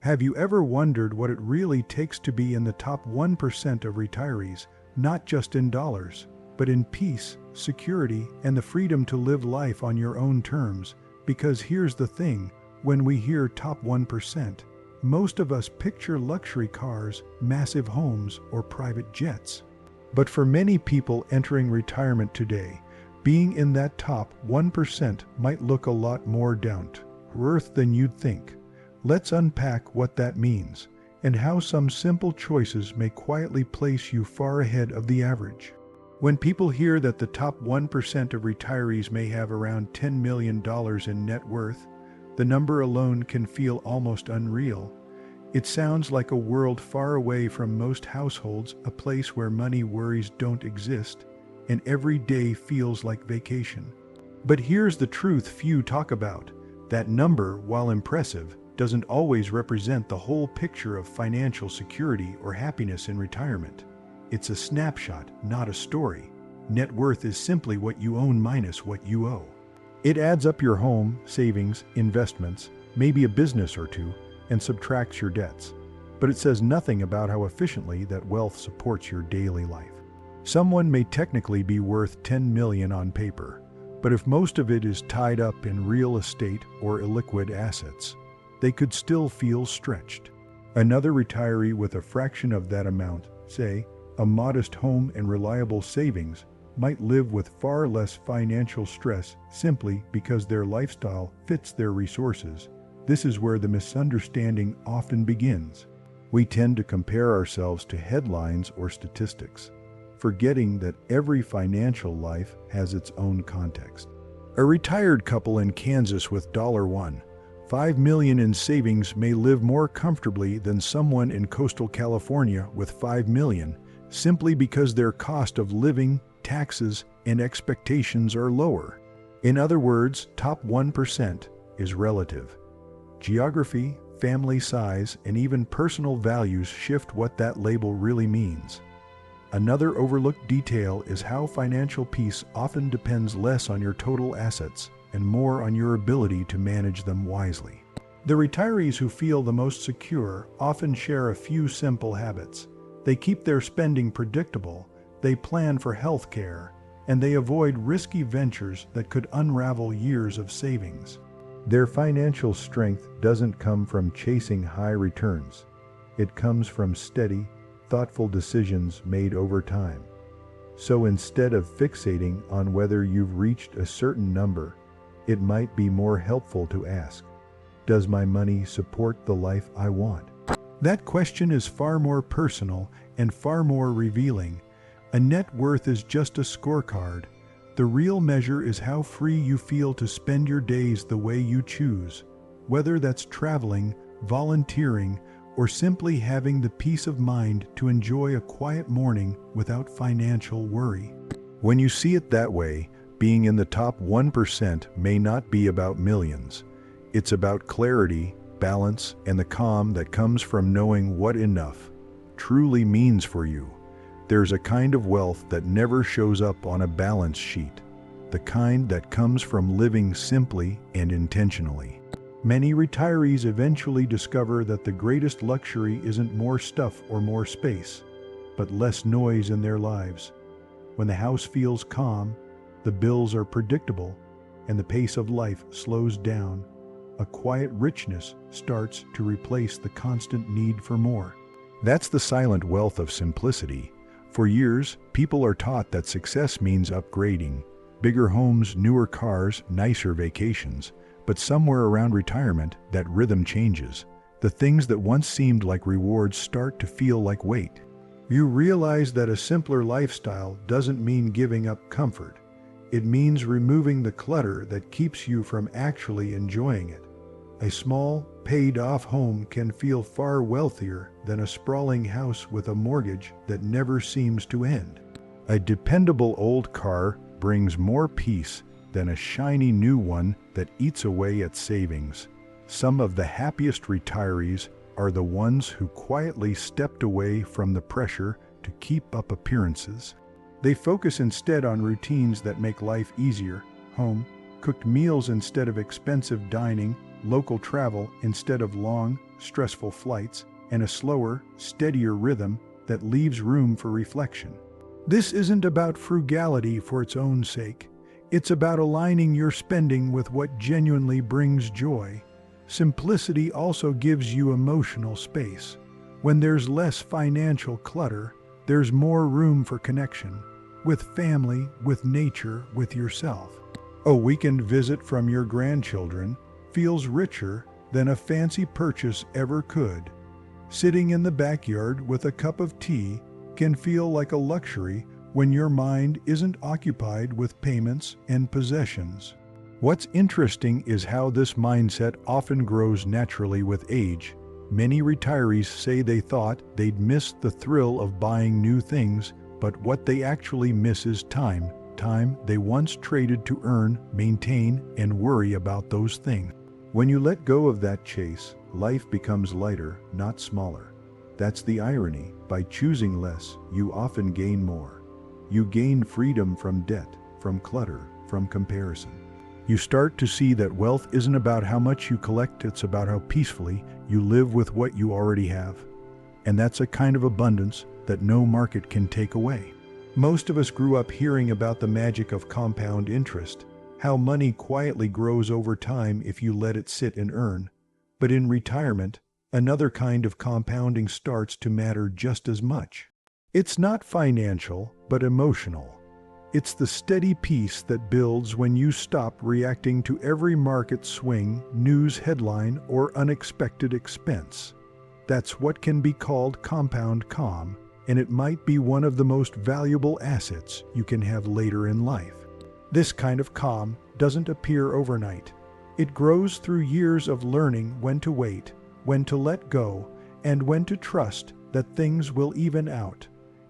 Have you ever wondered what it really takes to be in the top 1% of retirees, not just in dollars, but in peace, security, and the freedom to live life on your own terms? Because here's the thing, when we hear top 1%, most of us picture luxury cars, massive homes, or private jets. But for many people entering retirement today, being in that top 1% might look a lot more down to earth than you'd think. Let's unpack what that means and how some simple choices may quietly place you far ahead of the average. When people hear that the top 1% of retirees may have around $10 million in net worth, the number alone can feel almost unreal. It sounds like a world far away from most households, a place where money worries don't exist, and every day feels like vacation. But here's the truth few talk about. That number, while impressive, doesn't always represent the whole picture of financial security or happiness in retirement. It's a snapshot, not a story. Net worth is simply what you own minus what you owe. It adds up your home, savings, investments, maybe a business or two, and subtracts your debts. But it says nothing about how efficiently that wealth supports your daily life. Someone may technically be worth $10 million on paper, but if most of it is tied up in real estate or illiquid assets, they could still feel stretched. Another retiree with a fraction of that amount, say, a modest home and reliable savings, might live with far less financial stress simply because their lifestyle fits their resources. This is where the misunderstanding often begins. We tend to compare ourselves to headlines or statistics, forgetting that every financial life has its own context. A retired couple in Kansas with $1.5 million in savings may live more comfortably than someone in coastal California with $5 million, simply because their cost of living, taxes, and expectations are lower. In other words, top 1% is relative. Geography, family size, and even personal values shift what that label really means. Another overlooked detail is how financial peace often depends less on your total assets and more on your ability to manage them wisely. The retirees who feel the most secure often share a few simple habits. They keep their spending predictable, they plan for health care, and they avoid risky ventures that could unravel years of savings. Their financial strength doesn't come from chasing high returns. It comes from steady, thoughtful decisions made over time. So instead of fixating on whether you've reached a certain number, it might be more helpful to ask, does my money support the life I want? That question is far more personal and far more revealing. A net worth is just a scorecard. The real measure is how free you feel to spend your days the way you choose, whether that's traveling, volunteering, or simply having the peace of mind to enjoy a quiet morning without financial worry. When you see it that way, being in the top 1% may not be about millions. It's about clarity, balance, and the calm that comes from knowing what enough truly means for you. There's a kind of wealth that never shows up on a balance sheet, the kind that comes from living simply and intentionally. Many retirees eventually discover that the greatest luxury isn't more stuff or more space, but less noise in their lives. When the house feels calm, the bills are predictable, and the pace of life slows down, a quiet richness starts to replace the constant need for more. That's the silent wealth of simplicity. For years, people are taught that success means upgrading, bigger homes, newer cars, nicer vacations. But somewhere around retirement, that rhythm changes. The things that once seemed like rewards start to feel like weight. You realize that a simpler lifestyle doesn't mean giving up comfort. It means removing the clutter that keeps you from actually enjoying it. A small, paid-off home can feel far wealthier than a sprawling house with a mortgage that never seems to end. A dependable old car brings more peace than a shiny new one that eats away at savings. Some of the happiest retirees are the ones who quietly stepped away from the pressure to keep up appearances. They focus instead on routines that make life easier: home, cooked meals instead of expensive dining, local travel instead of long, stressful flights, and a slower, steadier rhythm that leaves room for reflection. This isn't about frugality for its own sake. It's about aligning your spending with what genuinely brings joy. Simplicity also gives you emotional space. When there's less financial clutter, there's more room for connection, with family, with nature, with yourself. A weekend visit from your grandchildren feels richer than a fancy purchase ever could. Sitting in the backyard with a cup of tea can feel like a luxury when your mind isn't occupied with payments and possessions. What's interesting is how this mindset often grows naturally with age. Many retirees say they thought they'd miss the thrill of buying new things, but what they actually miss is time they once traded to earn, maintain, and worry about those things. When you let go of that chase, life becomes lighter, not smaller. That's the irony. By choosing less, you often gain more. You gain freedom from debt, from clutter, from comparison. You start to see that wealth isn't about how much you collect, it's about how peacefully you live with what you already have. And that's a kind of abundance that no market can take away. Most of us grew up hearing about the magic of compound interest, how money quietly grows over time if you let it sit and earn. But in retirement, another kind of compounding starts to matter just as much. It's not financial, but emotional. It's the steady peace that builds when you stop reacting to every market swing, news headline, or unexpected expense. That's what can be called compound calm, and it might be one of the most valuable assets you can have later in life. This kind of calm doesn't appear overnight. It grows through years of learning when to wait, when to let go, and when to trust that things will even out.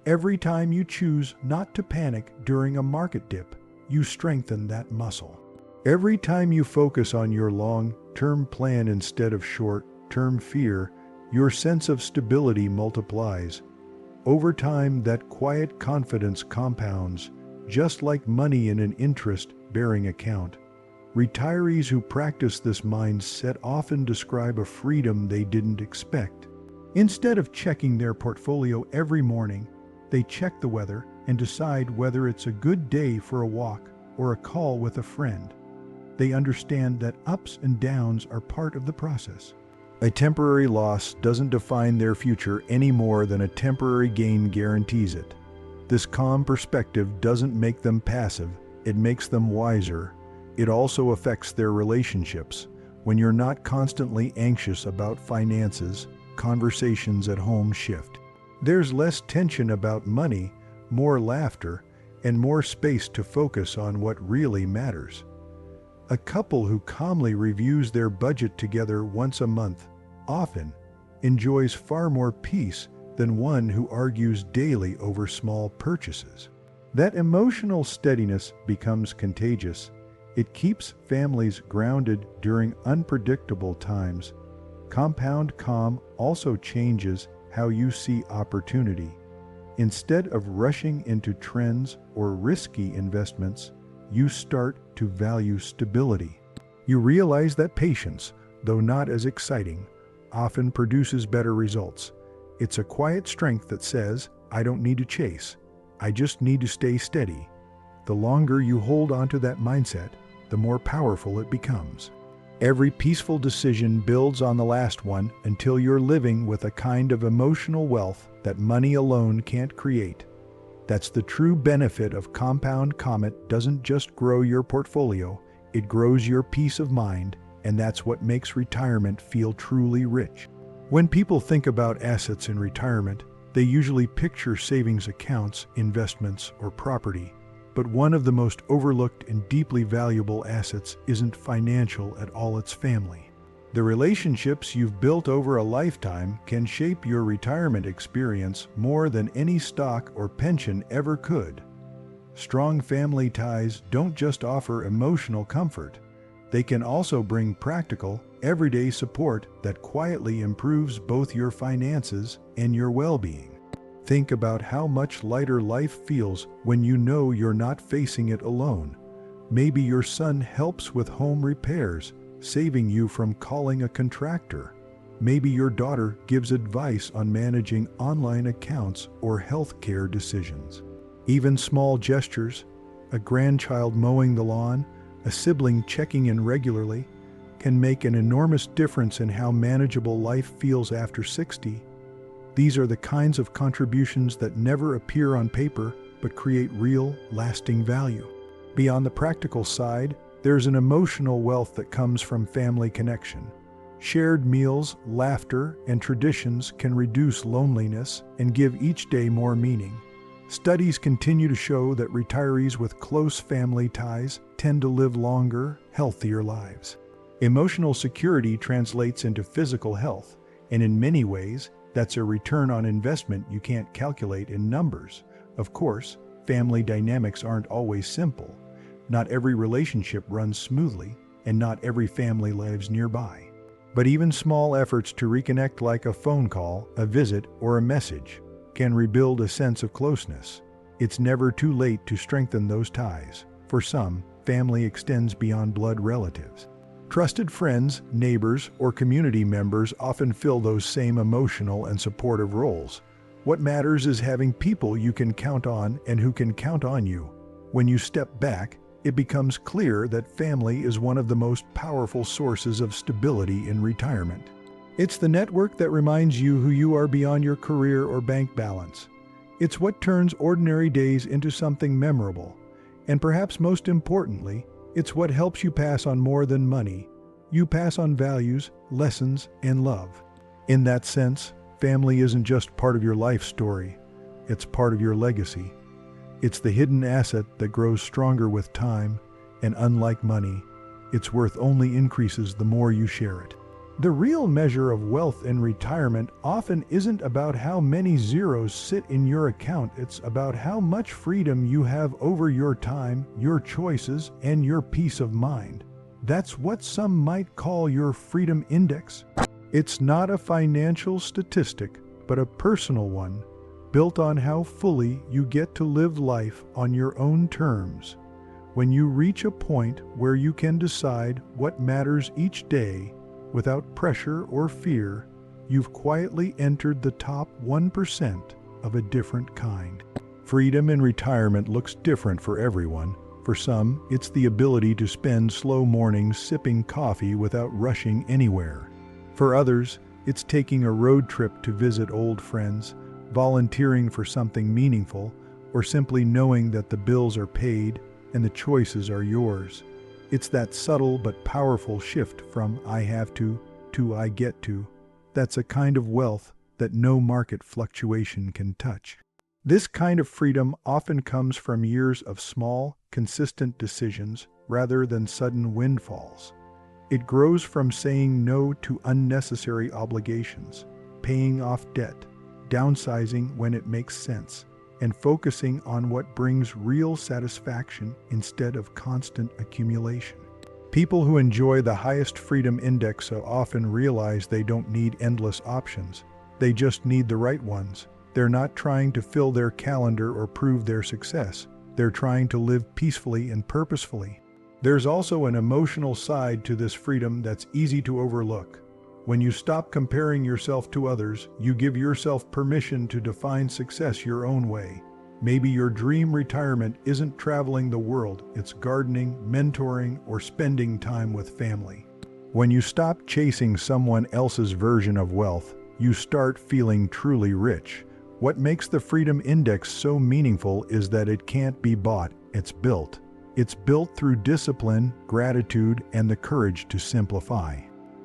Every time you choose not to panic during a market dip, you strengthen that muscle. Every time you focus on your long-term plan instead of short-term fear, your sense of stability multiplies. Over time, that quiet confidence compounds, just like money in an interest-bearing account. Retirees who practice this mindset often describe a freedom they didn't expect. Instead of checking their portfolio every morning, they check the weather and decide whether it's a good day for a walk or a call with a friend. They understand that ups and downs are part of the process. A temporary loss doesn't define their future any more than a temporary gain guarantees it. This calm perspective doesn't make them passive, it makes them wiser. It also affects their relationships. When you're not constantly anxious about finances, conversations at home shift. There's less tension about money, more laughter, and more space to focus on what really matters. A couple who calmly reviews their budget together once a month often enjoys far more peace than one who argues daily over small purchases. That emotional steadiness becomes contagious. It keeps families grounded during unpredictable times. Compound calm also changes how you see opportunity. Instead of rushing into trends or risky investments, you start to value stability. You realize that patience, though not as exciting, often produces better results. It's a quiet strength that says, I don't need to chase, I just need to stay steady. The longer you hold onto that mindset, the more powerful it becomes. Every peaceful decision builds on the last one until you're living with a kind of emotional wealth that money alone can't create. That's the true benefit of compound calm. It doesn't just grow your portfolio, it grows your peace of mind, and that's what makes retirement feel truly rich. When people think about assets in retirement, they usually picture savings accounts, investments, or property. But one of the most overlooked and deeply valuable assets isn't financial at all, it's family. The relationships you've built over a lifetime can shape your retirement experience more than any stock or pension ever could. Strong family ties don't just offer emotional comfort. They can also bring practical, everyday support that quietly improves both your finances and your well-being. Think about how much lighter life feels when you know you're not facing it alone. Maybe your son helps with home repairs, saving you from calling a contractor. Maybe your daughter gives advice on managing online accounts or healthcare decisions. Even small gestures, a grandchild mowing the lawn, a sibling checking in regularly, can make an enormous difference in how manageable life feels after 60. These are the kinds of contributions that never appear on paper but create real, lasting value. Beyond the practical side, there's an emotional wealth that comes from family connection. Shared meals, laughter, and traditions can reduce loneliness and give each day more meaning. Studies continue to show that retirees with close family ties tend to live longer, healthier lives. Emotional security translates into physical health, and in many ways, that's a return on investment you can't calculate in numbers. Of course, family dynamics aren't always simple. Not every relationship runs smoothly, and not every family lives nearby. But even small efforts to reconnect, like a phone call, a visit, or a message, can rebuild a sense of closeness. It's never too late to strengthen those ties. For some, family extends beyond blood relatives. Trusted friends, neighbors, or community members often fill those same emotional and supportive roles. What matters is having people you can count on and who can count on you. When you step back, it becomes clear that family is one of the most powerful sources of stability in retirement. It's the network that reminds you who you are beyond your career or bank balance. It's what turns ordinary days into something memorable. And perhaps most importantly, it's what helps you pass on more than money. You pass on values, lessons, and love. In that sense, family isn't just part of your life story. It's part of your legacy. It's the hidden asset that grows stronger with time, and unlike money, its worth only increases the more you share it. The real measure of wealth in retirement often isn't about how many zeros sit in your account. It's about how much freedom you have over your time, your choices, and your peace of mind. That's what some might call your freedom index. It's not a financial statistic, but a personal one, built on how fully you get to live life on your own terms. When you reach a point where you can decide what matters each day without pressure or fear, you've quietly entered the top 1% of a different kind. Freedom in retirement looks different for everyone. For some, it's the ability to spend slow mornings sipping coffee without rushing anywhere. For others, it's taking a road trip to visit old friends, volunteering for something meaningful, or simply knowing that the bills are paid and the choices are yours. It's that subtle but powerful shift from "I have to" "I get to." That's a kind of wealth that no market fluctuation can touch. This kind of freedom often comes from years of small, consistent decisions rather than sudden windfalls. It grows from saying no to unnecessary obligations, paying off debt, downsizing when it makes sense, and focusing on what brings real satisfaction instead of constant accumulation. People who enjoy the highest freedom index so often realize they don't need endless options. They just need the right ones. They're not trying to fill their calendar or prove their success. They're trying to live peacefully and purposefully. There's also an emotional side to this freedom that's easy to overlook. When you stop comparing yourself to others, you give yourself permission to define success your own way. Maybe your dream retirement isn't traveling the world, it's gardening, mentoring, or spending time with family. When you stop chasing someone else's version of wealth, you start feeling truly rich. What makes the Freedom Index so meaningful is that it can't be bought, it's built. It's built through discipline, gratitude, and the courage to simplify.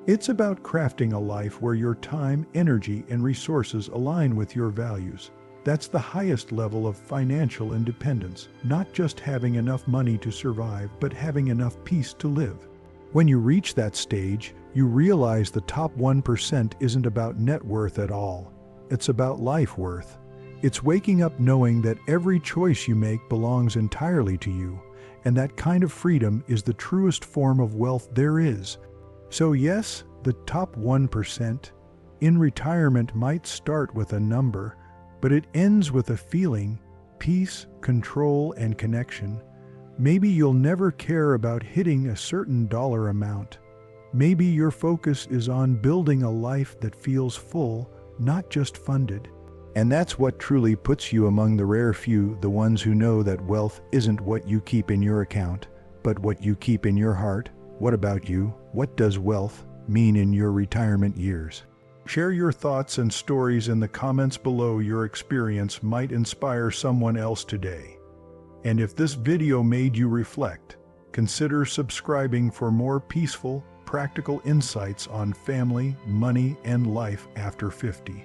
It's about crafting a life where your time, energy, and resources align with your values. That's the highest level of financial independence, not just having enough money to survive, but having enough peace to live. When you reach that stage, you realize the top 1% isn't about net worth at all. It's about life worth. It's waking up knowing that every choice you make belongs entirely to you, and that kind of freedom is the truest form of wealth there is. So yes, the top 1% in retirement might start with a number, but it ends with a feeling, peace, control, and connection. Maybe you'll never care about hitting a certain dollar amount. Maybe your focus is on building a life that feels full, not just funded. And that's what truly puts you among the rare few, the ones who know that wealth isn't what you keep in your account, but what you keep in your heart. What about you? What does wealth mean in your retirement years? Share your thoughts and stories in the comments below. Your experience might inspire someone else today. And if this video made you reflect, consider subscribing for more peaceful, practical insights on family, money, and life after 50.